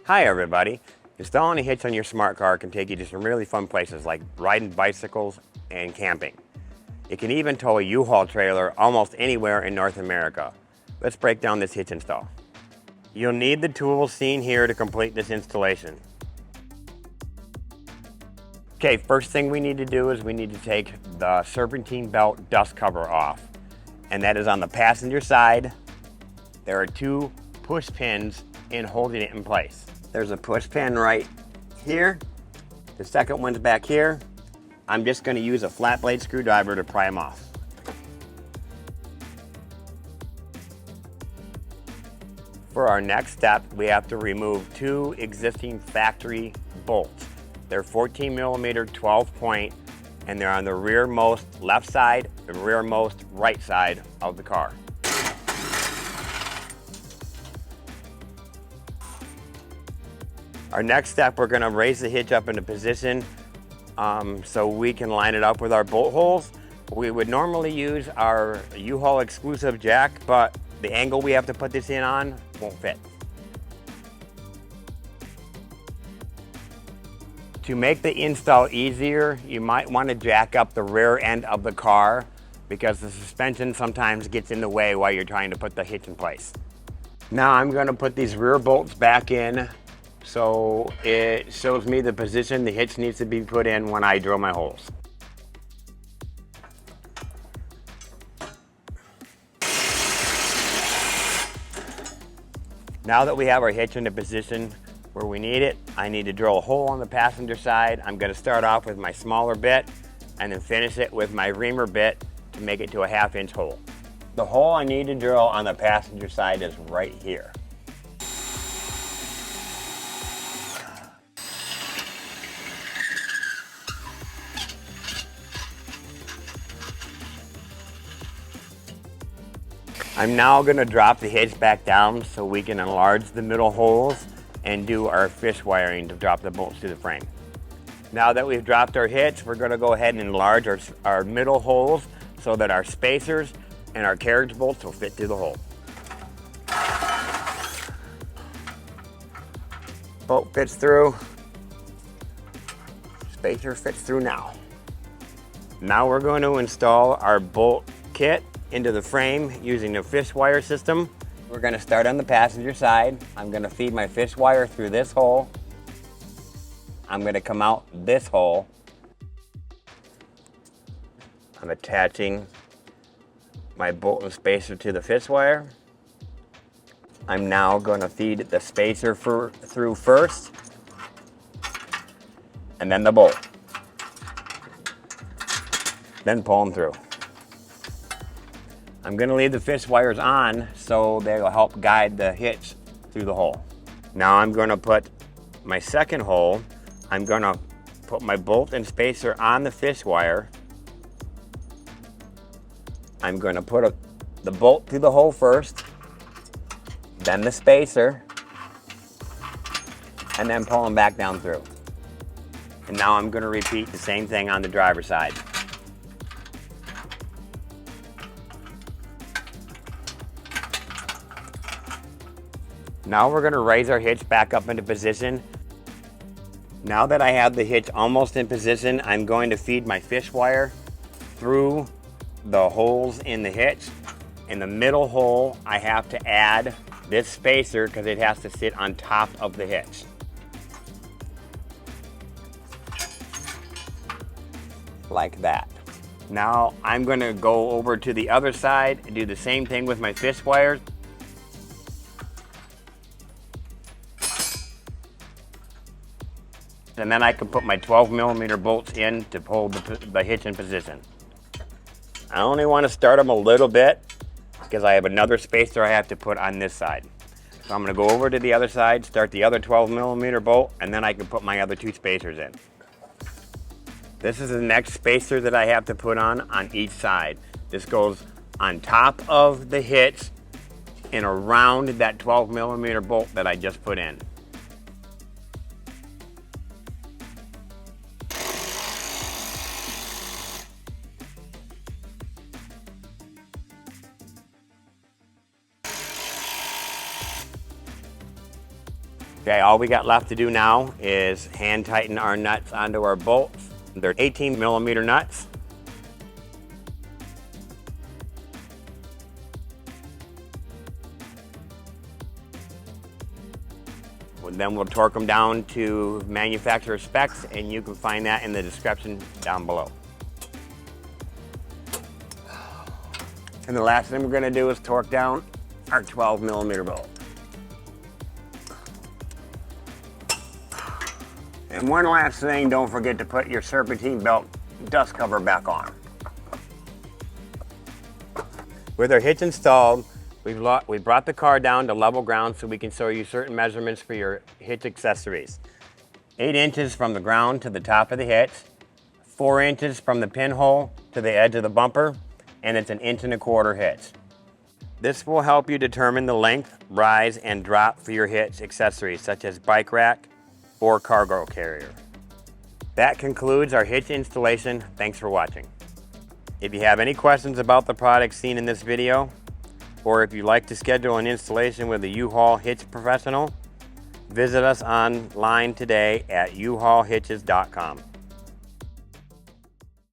Hi everybody. Installing a hitch on your smart car can take you to some really fun places like riding bicycles and camping. It can even tow a U-Haul trailer almost anywhere in North America. Let's break down this hitch install. You'll need the tools seen here to complete this installation. Okay, first thing we need to do is we need to take the serpentine belt dust cover off. And that is on the passenger side. There are two push pins in holding it in place. There's a push pin right here. The second one's back here. I'm just going to use a flat blade screwdriver to pry them off. For our next step, we have to remove two existing factory bolts. They're 14mm 12 point, and they're on the rearmost left side and rearmost right side of the car. Our next step, we're going to raise the hitch up into position so we can line it up with our bolt holes. We would normally use our U-Haul exclusive jack, but the angle we have to put this in on won't fit. To make the install easier, you might want to jack up the rear end of the car because the suspension sometimes gets in the way while you're trying to put the hitch in place. Now I'm going to put these rear bolts back in so it shows me the position the hitch needs to be put in when I drill my holes. Now that we have our hitch in the position where we need it, I need to drill a hole on the passenger side. I'm going to start off with my smaller bit and then finish it with my reamer bit to make it to a 1/2 inch hole. The hole I need to drill on the passenger side is right here. I'm now going to drop the hitch back down so we can enlarge the middle holes and do our fish wiring to drop the bolts to the frame. Now that we've dropped our hitch, we're going to go ahead and enlarge our middle holes so that our spacers and our carriage bolts will fit through the hole. Bolt fits through, spacer fits through now. Now we're going to install our bolt kit into the frame using the fish wire system. We're going to start on the passenger side. I'm going to feed my fish wire through this hole. I'm going to come out this hole. I'm attaching my bolt and spacer to the fish wire. I'm now going to feed the spacer through first, and then the bolt. Then pull them through. I'm going to leave the fish wires on so they'll help guide the hitch through the hole. Now I'm going to put my second hole. I'm going to put my bolt and spacer on the fish wire. I'm going to put the bolt through the hole first, then the spacer, and then pull them back down through. And now I'm going to repeat the same thing on the driver's side. Now we're going to raise our hitch back up into position. Now that I have the hitch almost in position, I'm going to feed my fish wire through the holes in the hitch. In the middle hole, I have to add this spacer because it has to sit on top of the hitch. Like that. Now I'm going to go over to the other side and do the same thing with my fish wires. And then I can put my 12mm bolts in to hold the hitch in position. I only want to start them a little bit because I have another spacer I have to put on this side. So I'm going to go over to the other side, start the other 12mm bolt, and then I can put my other two spacers in. This is the next spacer that I have to put on each side. This goes on top of the hitch and around that 12mm bolt that I just put in. Okay, all we got left to do now is hand tighten our nuts onto our bolts. They're 18mm nuts. Then we'll torque them down to manufacturer specs, and you can find that in the description down below. And the last thing we're going to do is torque down our 12mm bolt. And one last thing, don't forget to put your serpentine belt dust cover back on. With our hitch installed, we brought the car down to level ground so we can show you certain measurements for your hitch accessories. 8 inches from the ground to the top of the hitch, 4 inches from the pinhole to the edge of the bumper, and it's an 1.25 inch hitch. This will help you determine the length, rise, and drop for your hitch accessories such as bike rack or cargo carrier. That concludes our hitch installation. Thanks for watching. If you have any questions about the products seen in this video, or if you'd like to schedule an installation with a U-Haul Hitch Professional, visit us online today at uhaulhitches.com.